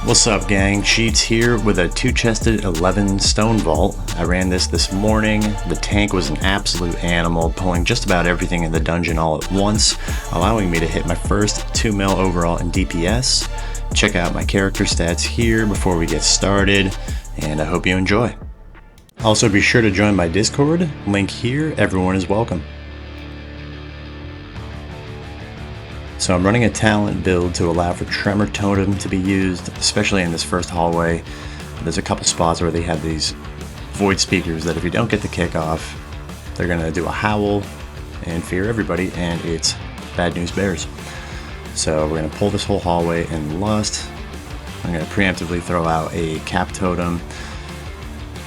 What's up, gang? Sheetz here with a 2-chested 11 Stonevault. I ran this morning. The tank was an absolute animal, pulling just about everything in the dungeon all at once, allowing me to hit my first 2 mil overall in DPS. Check out my character stats here before we get started, and I hope you enjoy. Also, be sure to join my Discord. Link here. Everyone is welcome. So I'm running a talent build to allow for Tremor Totem to be used, especially in this first hallway. There's a couple spots where they have these void speakers that if you don't get the kick off, they're going to do a howl and fear everybody, and it's bad news bears. So we're going to pull this whole hallway in Lust. I'm going to preemptively throw out a cap totem,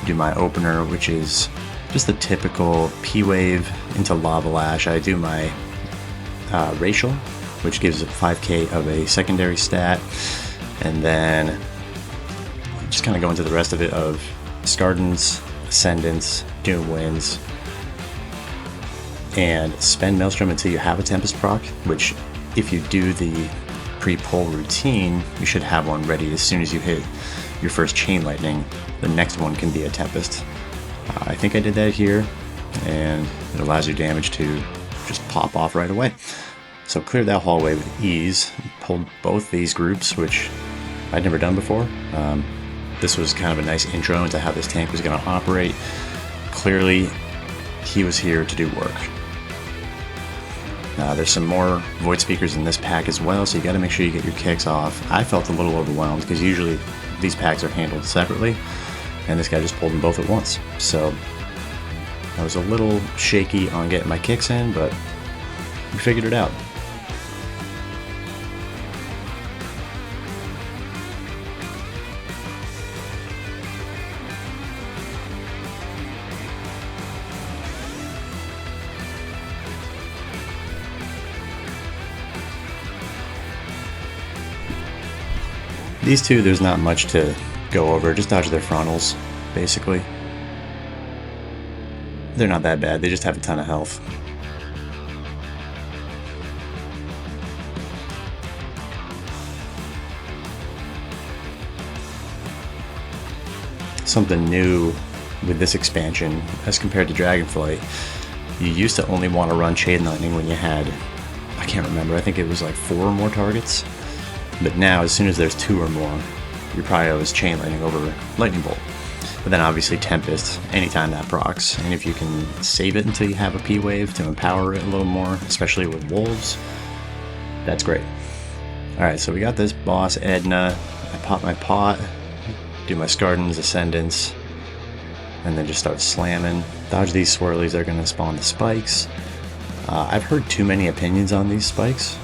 do my opener, which is just the typical P-Wave into Lava Lash. I do my Racial, which gives a 5k of a secondary stat, and then just kind of go into the rest of it of Scardens, Ascendants, Doom Winds, and spend Maelstrom until you have a Tempest proc, which if you do the pre-pull routine, you should have one ready as soon as you hit your first Chain Lightning. The next one can be a Tempest. I think I did that here, and it allows your damage to just pop off right away. So cleared that hallway with ease, pulled both these groups, which I'd never done before. This was kind of a nice intro into how this tank was going to operate. Clearly, he was here to do work. There's some more Void Speakers in this pack as well, so you got to make sure you get your kicks off. I felt a little overwhelmed because usually these packs are handled separately, and this guy just pulled them both at once. So I was a little shaky on getting my kicks in, but we figured it out. These two, there's not much to go over, just dodge their frontals, basically. They're not that bad, they just have a ton of health. Something new with this expansion, as compared to Dragonflight, you used to only want to run Chain Lightning when you had, I can't remember, I think it was like 4 or more targets. But now, as soon as there's 2 or more, you're probably always Chain Lightning over Lightning Bolt. But then obviously Tempest, anytime that procs. And if you can save it until you have a P-Wave to empower it a little more, especially with Wolves, that's great. Alright, so we got this boss, Edna. I pop my pot, do my Scardens, Ascendants, and then just start slamming. Dodge these swirlies, they're going to spawn the spikes. I've heard too many opinions on these spikes.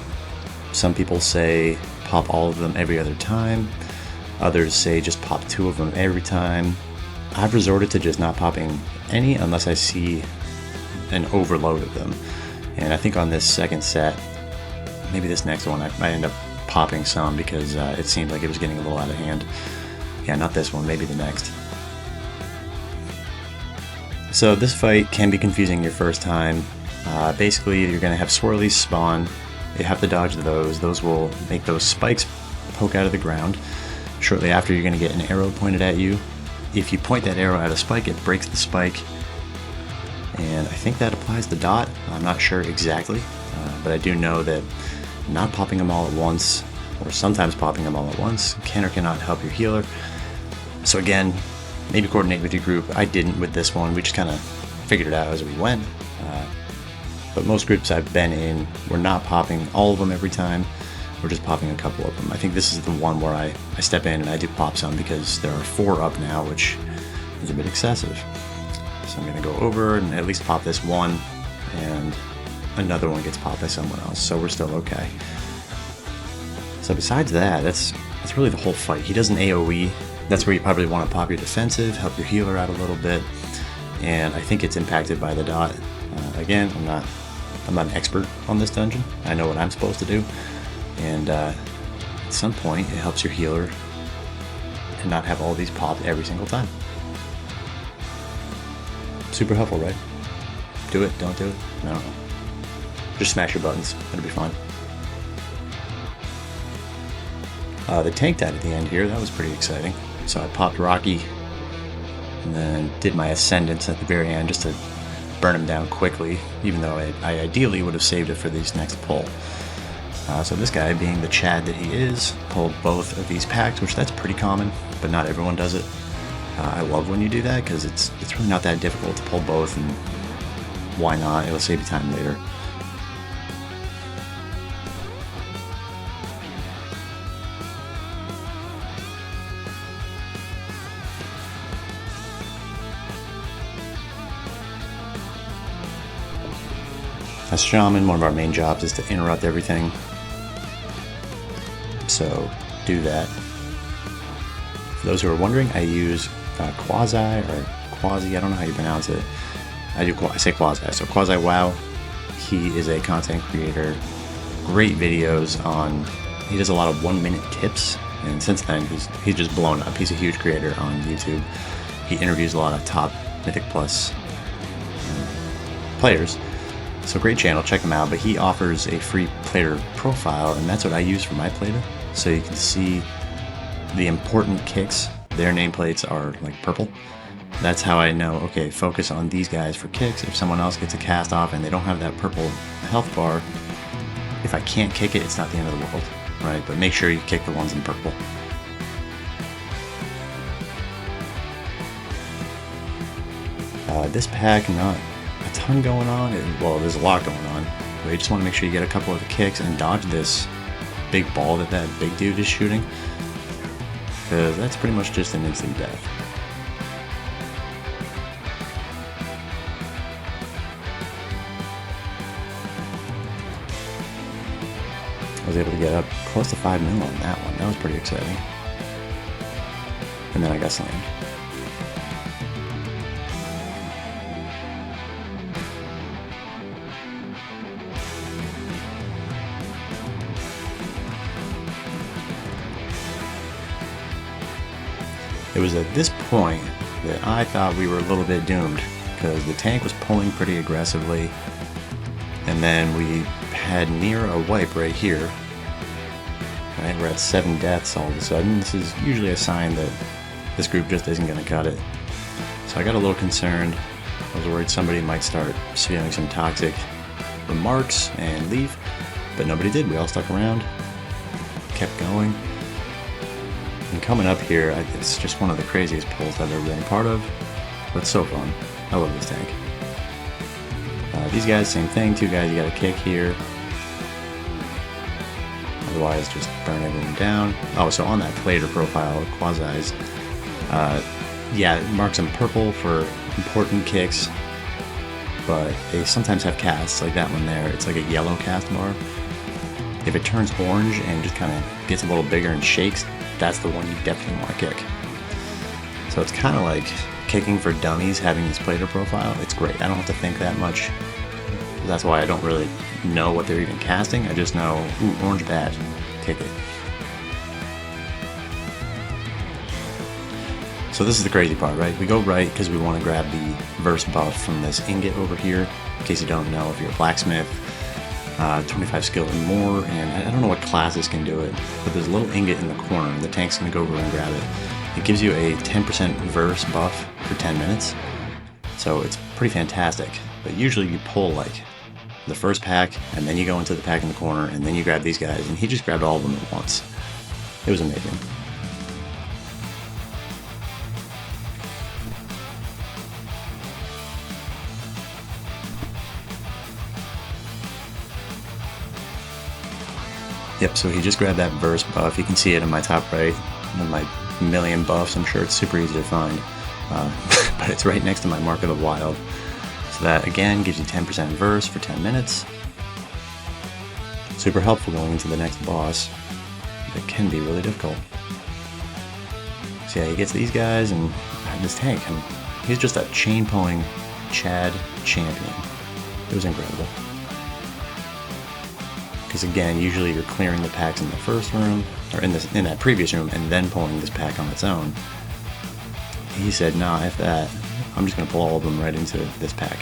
Some people say pop all of them every other time. Others say just pop 2 of them every time. I've resorted to just not popping any unless I see an overload of them. And I think on this second set, maybe this next one, I might end up popping some because it seemed like it was getting a little out of hand. Yeah, not this one, maybe the next. So this fight can be confusing your first time. Basically, you're going to have swirlies spawn. You have to dodge those. Those will make those spikes poke out of the ground. Shortly after, you're going to get an arrow pointed at you. If you point that arrow at a spike, it breaks the spike. And I think that applies the dot. I'm not sure exactly, but I do know that not popping them all at once, or sometimes popping them all at once, can or cannot help your healer. So again, maybe coordinate with your group. I didn't with this one. We just kind of figured it out as we went. But most groups I've been in, we're not popping all of them every time. We're just popping a couple of them. I think this is the one where I step in and I do pop some because there are 4 up now, which is a bit excessive. So I'm going to go over and at least pop this one, and another one gets popped by someone else, so we're still okay. So besides that, that's really the whole fight. He does an AoE. That's where you probably want to pop your defensive, help your healer out a little bit, and I think it's impacted by the dot. Again, I'm not an expert on this dungeon. I know what I'm supposed to do, and at some point it helps your healer to not have all these popped every single time. Super helpful, right? Do it, don't do it, I don't know. Just smash your buttons, it'll be fine. The tank died at the end here. That was pretty exciting. So I popped Rocky and then did my Ascendance at the very end just to burn him down quickly, even though I ideally would have saved it for this next pull. So this guy, being the Chad that he is, pulled both of these packs, which that's pretty common, but not everyone does it. I love when you do that because it's really not that difficult to pull both, and why not? It'll save you time later. As Shaman, one of our main jobs is to interrupt everything. So do that. For those who are wondering, I use Quasi, I don't know how you pronounce it. I say Quasi, so Quasi Wow. He is a content creator, great videos on, he does a lot of 1-minute tips, and since then he's just blown up. He's a huge creator on YouTube. He interviews a lot of top Mythic Plus players. So great channel, check him out, but he offers a free player profile, and that's what I use for my player. So you can see the important kicks. Their nameplates are like purple. That's how I know, okay, focus on these guys for kicks. If someone else gets a cast off and they don't have that purple health bar, if I can't kick it, it's not the end of the world, right? But make sure you kick the ones in purple. This pack, not a ton going on. Well, there's a lot going on, but you just want to make sure you get a couple of the kicks and dodge this big ball that big dude is shooting, because that's pretty much just an instant death. I was able to get up close to 5 mil on that one. That was pretty exciting. And then I got slammed. It was at this point that I thought we were a little bit doomed, because the tank was pulling pretty aggressively, and then we had near a wipe right here. Right, we're at 7 deaths all of a sudden. This is usually a sign that this group just isn't going to cut it. So I got a little concerned. I was worried somebody might start spewing some toxic remarks and leave, but nobody did. We all stuck around, kept going. And coming up here, it's just one of the craziest pulls I've ever been a part of, but it's so fun. I love this tank. These guys, same thing. 2 guys, you got to kick here. Otherwise, just burn everyone down. Oh, so on that plater profile, Quasi's, yeah, it marks them purple for important kicks, but they sometimes have casts, like that one there. It's like a yellow cast bar. If it turns orange and just kind of gets a little bigger and shakes, that's the one you definitely want to kick. So it's kind of like kicking for dummies, having this plater profile. It's great. I don't have to think that much. That's why I don't really know what they're even casting. I just know, ooh, orange bad, kick it. So this is the crazy part, right? We go right because we want to grab the verse buff from this ingot over here. In case you don't know, if you're a blacksmith, 25 skill and more, and I don't know what classes can do it, but there's a little ingot in the corner, and the tank's going to go over and grab it. It gives you a 10% verse buff for 10 minutes, so it's pretty fantastic. But usually you pull like the first pack, and then you go into the pack in the corner, and then you grab these guys, and he just grabbed all of them at once. It was amazing. Yep, so he just grabbed that verse buff. You can see it in my top right, in my million buffs. I'm sure it's super easy to find, but it's right next to my Mark of the Wild. So that, again, gives you 10% verse for 10 minutes. Super helpful going into the next boss. It can be really difficult. So yeah, he gets these guys, and this tank, he's just a chain-pulling Chad champion. It was incredible. Because again, usually you're clearing the packs in the first room, or in that previous room, and then pulling this pack on its own. He said, nah, F that. I'm just going to pull all of them right into this pack.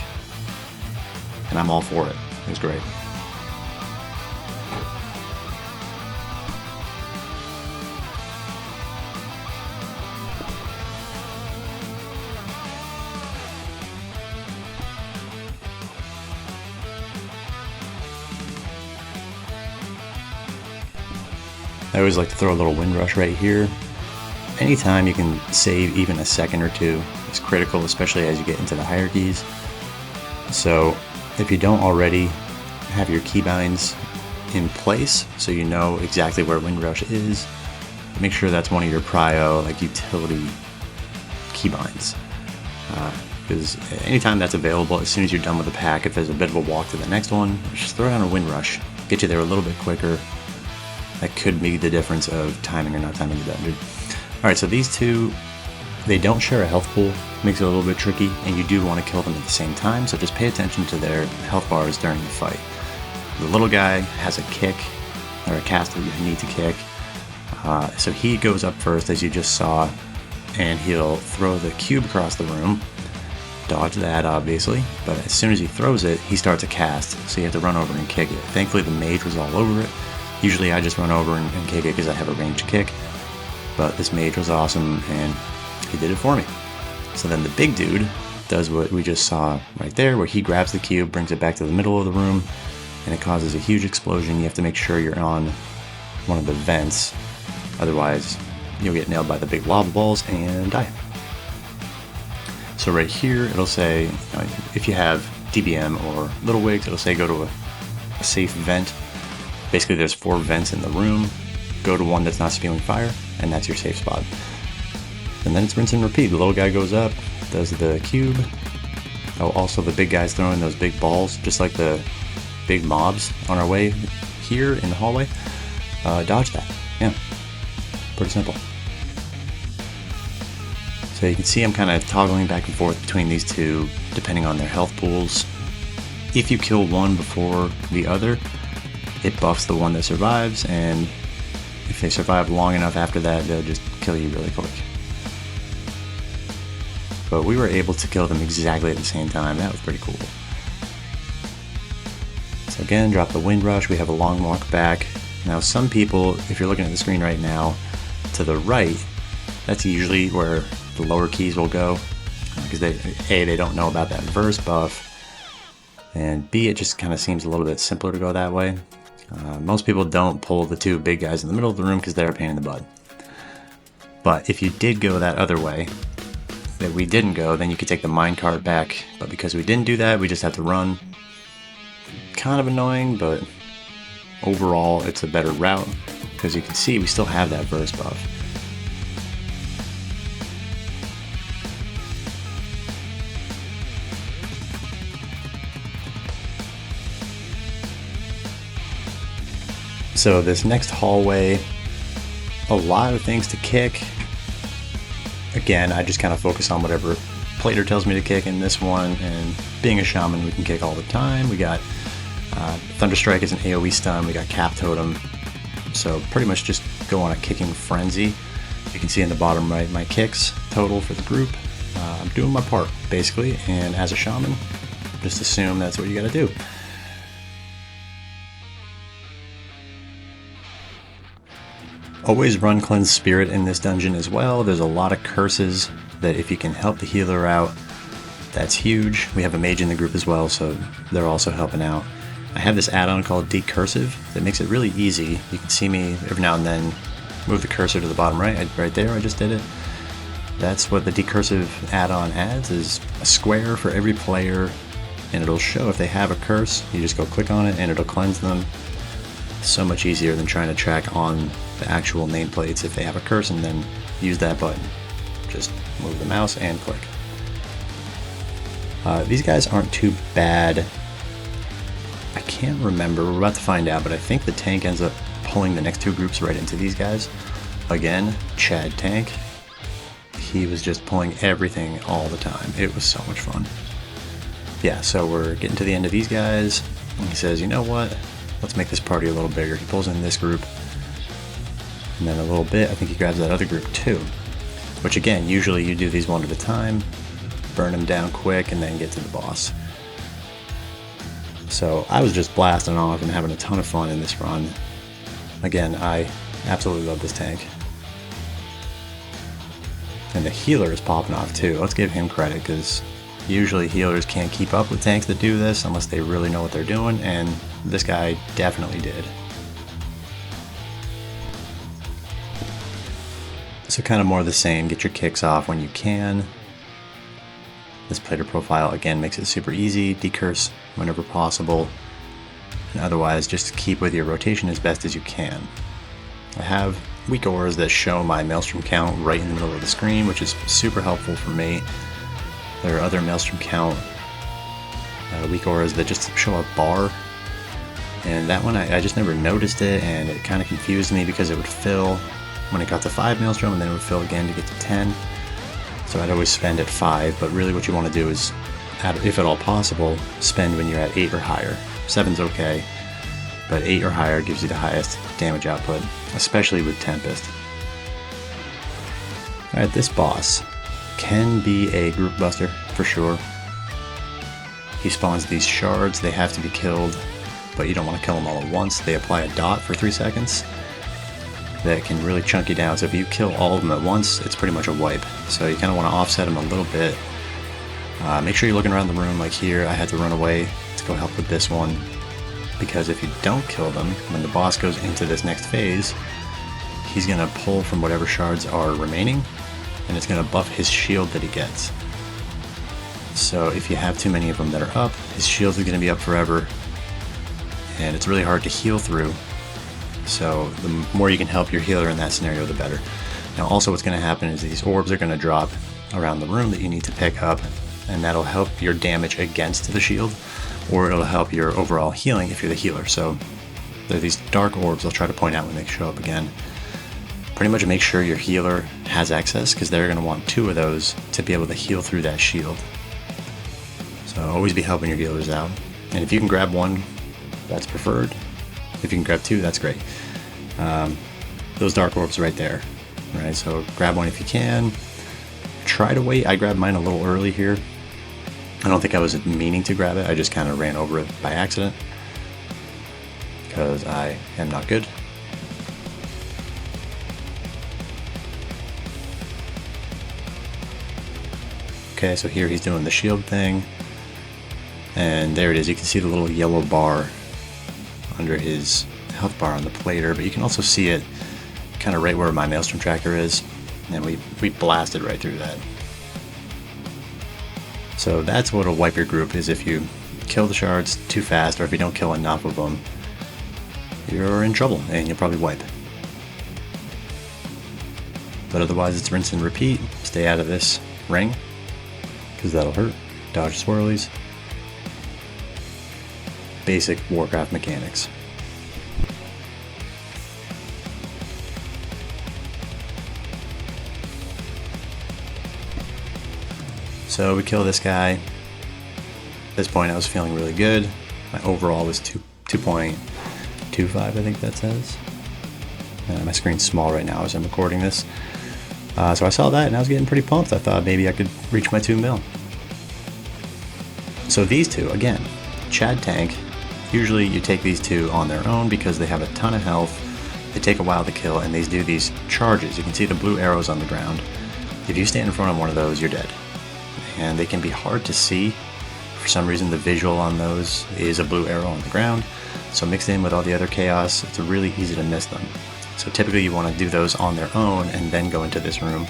And I'm all for it. It was great. I always like to throw a little wind rush right here. Anytime you can save even a second or two is critical, especially as you get into the hierarchies. So if you don't already have your keybinds in place, so you know exactly where wind rush is, make sure that's one of your prio, like utility keybinds. Because anytime that's available, as soon as you're done with the pack, if there's a bit of a walk to the next one, just throw down a wind rush. Get you there a little bit quicker. That could be the difference of timing or not timing the dungeon. Alright, so these two, they don't share a health pool, makes it a little bit tricky, and you do want to kill them at the same time, so just pay attention to their health bars during the fight. The little guy has a kick, or a cast that you need to kick, so he goes up first, as you just saw, and he'll throw the cube across the room. Dodge that, obviously, but as soon as he throws it, he starts a cast, so you have to run over and kick it. Thankfully, the mage was all over it. Usually I just run over and kick it because I have a ranged kick, but this mage was awesome, and he did it for me. So then the big dude does what we just saw right there, where he grabs the cube, brings it back to the middle of the room, and it causes a huge explosion. You have to make sure you're on one of the vents, otherwise you'll get nailed by the big lava balls and die. So right here, it'll say, if you have DBM or Little Wigs, it'll say go to a safe vent. Basically, there's 4 vents in the room. Go to one that's not spewing fire, and that's your safe spot. And then it's rinse and repeat. The little guy goes up, does the cube. Oh, also the big guy's throwing those big balls, just like the big mobs on our way here in the hallway. Dodge that. Yeah, pretty simple. So you can see I'm kind of toggling back and forth between these two, depending on their health pools. If you kill one before the other, it buffs the one that survives, and if they survive long enough after that, they'll just kill you really quick. But we were able to kill them exactly at the same time. That was pretty cool. So again, drop the wind rush. We have a long walk back. Now some people, if you're looking at the screen right now, to the right, that's usually where the lower keys will go, because they don't know about that verse buff, and B, it just kind of seems a little bit simpler to go that way. Most people don't pull the 2 big guys in the middle of the room because they're a pain in the butt. But if you did go that other way, that we didn't go, then you could take the minecart back, but because we didn't do that, we just have to run. Kind of annoying, but overall it's a better route, because you can see we still have that verse buff. So this next hallway, a lot of things to kick. Again, I just kind of focus on whatever Plater tells me to kick in this one, and being a shaman, we can kick all the time. We got Thunderstrike is an AoE stun, we got Cap Totem, so pretty much just go on a kicking frenzy. You can see in the bottom right my kicks total for the group. I'm doing my part, basically, and as a shaman, just assume that's what you gotta do. Always run Cleanse Spirit in this dungeon as well. There's a lot of curses that if you can help the healer out, that's huge. We have a mage in the group as well, so they're also helping out. I have this add-on called Decursive that makes it really easy. You can see me every now and then move the cursor to the bottom right. Right there, I just did it. That's what the Decursive add-on adds, is a square for every player, and it'll show if they have a curse. You just go click on it and it'll cleanse them. So much easier than trying to track on the actual nameplates if they have a curse, and then use that button. Just move the mouse and click. These guys aren't too bad. I can't remember, we're about to find out, but I think the tank ends up pulling the next 2 groups right into these guys. Again, Chad Tank. He was just pulling everything all the time. It was so much fun. Yeah, so we're getting to the end of these guys, and he says, you know what? Let's make this party a little bigger. He pulls in this group, and then a little bit, I think he grabs that other group too. Which again, usually you do these one at a time, burn them down quick, and then get to the boss. So I was just blasting off and having a ton of fun in this run. Again, I absolutely love this tank. And the healer is popping off too. Let's give him credit, because usually healers can't keep up with tanks that do this unless they really know what they're doing, and this guy definitely did. So kind of more of the same, get your kicks off when you can. This plater profile again makes it super easy, decurse whenever possible, and otherwise just keep with your rotation as best as you can. I have weak auras that show my Maelstrom count right in the middle of the screen, which is super helpful for me. There are other Maelstrom count weak auras that just show a bar, and that one I just never noticed it, and it kind of confused me because it would fill when it got to 5 Maelstrom and then it would fill again to get to 10. So I'd always spend at 5, but really what you want to do is, if at all possible, spend when you're at 8 or higher. 7's okay, but 8 or higher gives you the highest damage output, especially with Tempest. Alright, this boss can be a group buster, for sure. He spawns these shards, they have to be killed, but you don't want to kill them all at once. They apply a dot for 3 seconds. That can really chunk you down, so if you kill all of them at once, it's pretty much a wipe. So you kind of want to offset them a little bit. Make sure you're looking around the room, like here, I had to run away to go help with this one, because if you don't kill them, when the boss goes into this next phase, he's going to pull from whatever shards are remaining, and it's going to buff his shield that he gets. So if you have too many of them that are up, his shields are going to be up forever, and it's really hard to heal through. So the more you can help your healer in that scenario, the better. Now also what's going to happen is these orbs are going to drop around the room that you need to pick up, and that'll help your damage against the shield, or it'll help your overall healing if you're the healer. So there are these dark orbs I'll try to point out when they show up again. Pretty much make sure your healer has access, because they're going to want 2 of those to be able to heal through that shield. So always be helping your healers out. And if you can grab 1, that's preferred. If you can grab 2, that's great. Those dark orbs right there, right? So grab 1 if you can. Try to wait. I grabbed mine a little early here. I don't think I was meaning to grab it. I just kind of ran over it by accident, because I am not good. Okay, so here he's doing the shield thing, and there it is. You can see the little yellow bar under his health bar on the plater, but you can also see it kind of right where my Maelstrom tracker is, and we blasted right through that. So that's what'll wipe your group, is if you kill the shards too fast, or if you don't kill enough of them, you're in trouble and you'll probably wipe. But otherwise it's rinse and repeat. Stay out of this ring, because that'll hurt. Dodge swirlies. Basic Warcraft mechanics. So we kill this guy. At this point I was feeling really good. My overall was 2.25, I think that says. My screen's small right now as I'm recording this. So I saw that and I was getting pretty pumped. I thought maybe I could reach my 2 mil. So these two, again, Chad Tank. Usually you take these 2 on their own because they have a ton of health. They take a while to kill, and they do these charges. You can see the blue arrows on the ground. If you stand in front of one of those, you're dead. And they can be hard to see. For some reason the visual on those is a blue arrow on the ground. So mixed in with all the other chaos, it's really easy to miss them. So typically you want to do those on their own and then go into this room.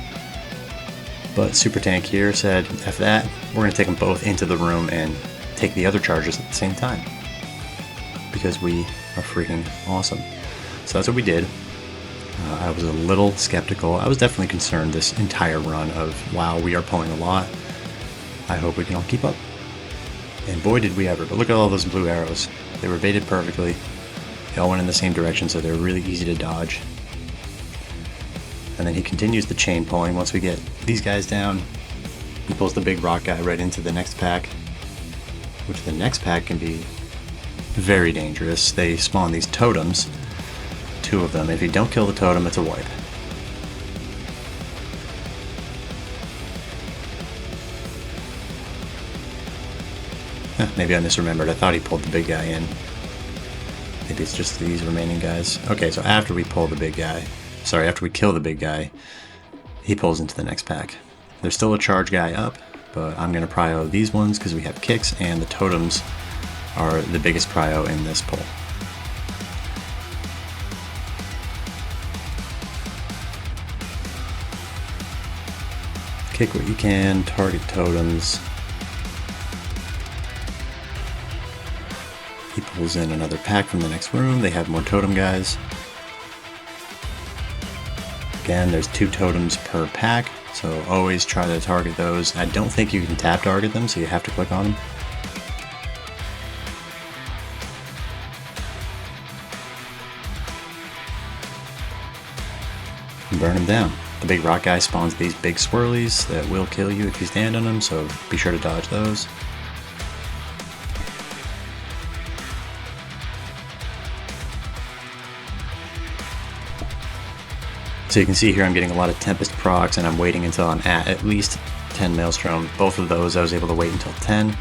But Super Tank here said, F that, we're going to take them both into the room and take the other charges at the same time, because we are freaking awesome. So that's what we did. I was a little skeptical. I was definitely concerned this entire run of, wow, we are pulling a lot. I hope we can all keep up. And boy did we ever. But look at all those blue arrows. They were baited perfectly. They all went in the same direction, so they're really easy to dodge. And then he continues the chain pulling. Once we get these guys down, he pulls the big rock guy right into the next pack, which the next pack can be very dangerous. They spawn these totems, 2 of them. If you don't kill the totem, it's a wipe. Maybe I misremembered. I thought he pulled the big guy in. Maybe it's just these remaining guys. Okay, so after we pull the big guy, after we kill the big guy, he pulls into the next pack. There's still a charge guy up, but I'm going to prio these ones because we have kicks, and the totems are the biggest prio in this pull. Kick what you can, target totems. He pulls in another pack from the next room. They have more totem guys. Again, there's 2 totems per pack, so always try to target those. I don't think you can tap target them, so you have to click on them. And burn them down. The big rock guy spawns these big swirlies that will kill you if you stand on them, so be sure to dodge those. So you can see here I'm getting a lot of Tempest procs, and I'm waiting until I'm at least 10 Maelstrom. Both of those I was able to wait until 10.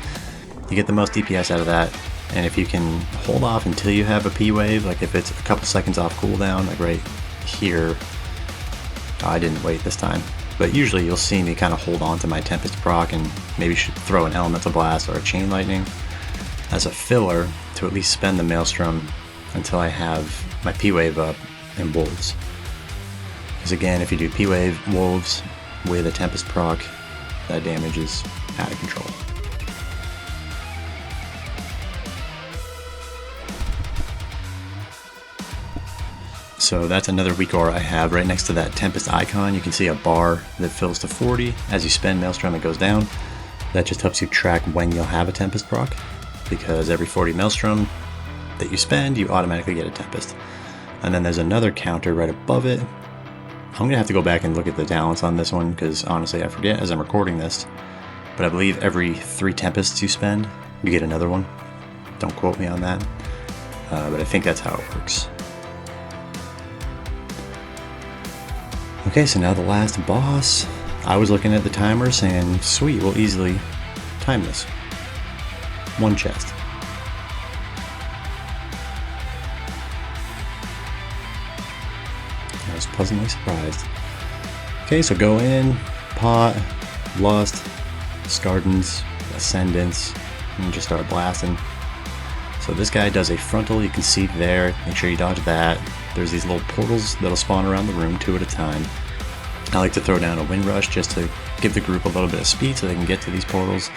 You get the most DPS out of that, and if you can hold off until you have a P-Wave, like if it's a couple seconds off cooldown, like right here, I didn't wait this time. But usually you'll see me kind of hold on to my Tempest proc and maybe should throw an Elemental Blast or a Chain Lightning as a filler to at least spend the Maelstrom until I have my P-Wave up and Wolves. Because again, if you do P-Wave, Wolves with a Tempest proc, that damage is out of control. So that's another weak aura I have. Right next to that Tempest icon, you can see a bar that fills to 40. As you spend Maelstrom, it goes down. That just helps you track when you'll have a Tempest proc, because every 40 Maelstrom that you spend, you automatically get a Tempest. And then there's another counter right above it. I'm going to have to go back and look at the balance on this one, because honestly I forget as I'm recording this. But I believe every 3 Tempests you spend, you get another one. Don't quote me on that. But I think that's how it works. Okay, so now the last boss. I was looking at the timer saying, sweet, we'll easily time this. 1 chest. I was pleasantly surprised. Okay, so go in, Pot, Lust, Scardens, Ascendants, and just start blasting. So this guy does a frontal, you can see there, make sure you dodge that. There's these little portals that'll spawn around the room 2 at a time. I like to throw down a Wind Rush just to give the group a little bit of speed so they can get to these portals.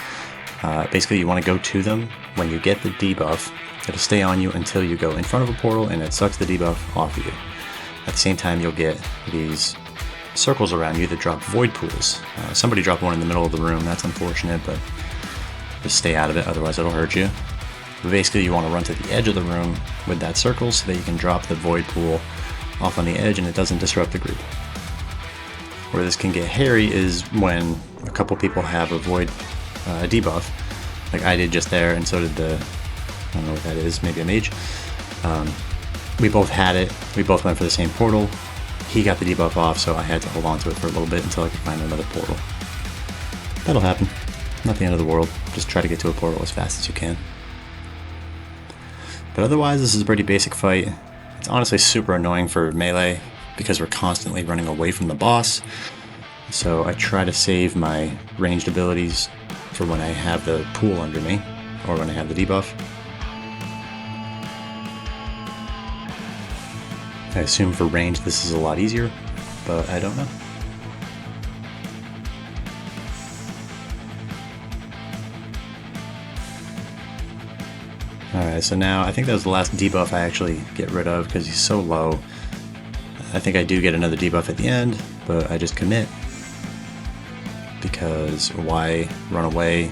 Basically you want to go to them. When you get the debuff, it'll stay on you until you go in front of a portal and it sucks the debuff off of you. At the same time you'll get these circles around you that drop void pools. Somebody dropped one in the middle of the room, that's unfortunate, but just stay out of it, otherwise it'll hurt you. But basically you want to run to the edge of the room with that circle so that you can drop the void pool off on the edge and it doesn't disrupt the group. Where this can get hairy is when a couple people have a void debuff, like I did just there, and so did the, I don't know what that is, maybe a mage. We both had it, we both went for the same portal. He got the debuff off, so I had to hold on to it for a little bit until I could find another portal. That'll happen. Not the end of the world. Just try to get to a portal as fast as you can. But otherwise, this is a pretty basic fight. It's honestly super annoying for melee because we're constantly running away from the boss. So I try to save my ranged abilities for when I have the pool under me, or when I have the debuff. I assume for range this is a lot easier, but I don't know. Alright, so now I think that was the last debuff I actually get rid of because he's so low. I think I do get another debuff at the end, but I just commit. Because why run away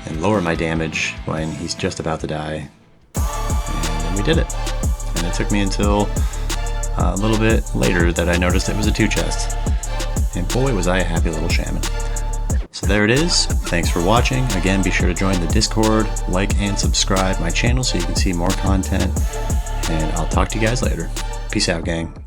and lower my damage when he's just about to die? And we did it. And it took me until a little bit later that I noticed it was a 2 chest. And boy was I a happy little shaman. So there it is. Thanks for watching. Again, be sure to join the Discord, like and subscribe my channel so you can see more content. And I'll talk to you guys later. Peace out, gang.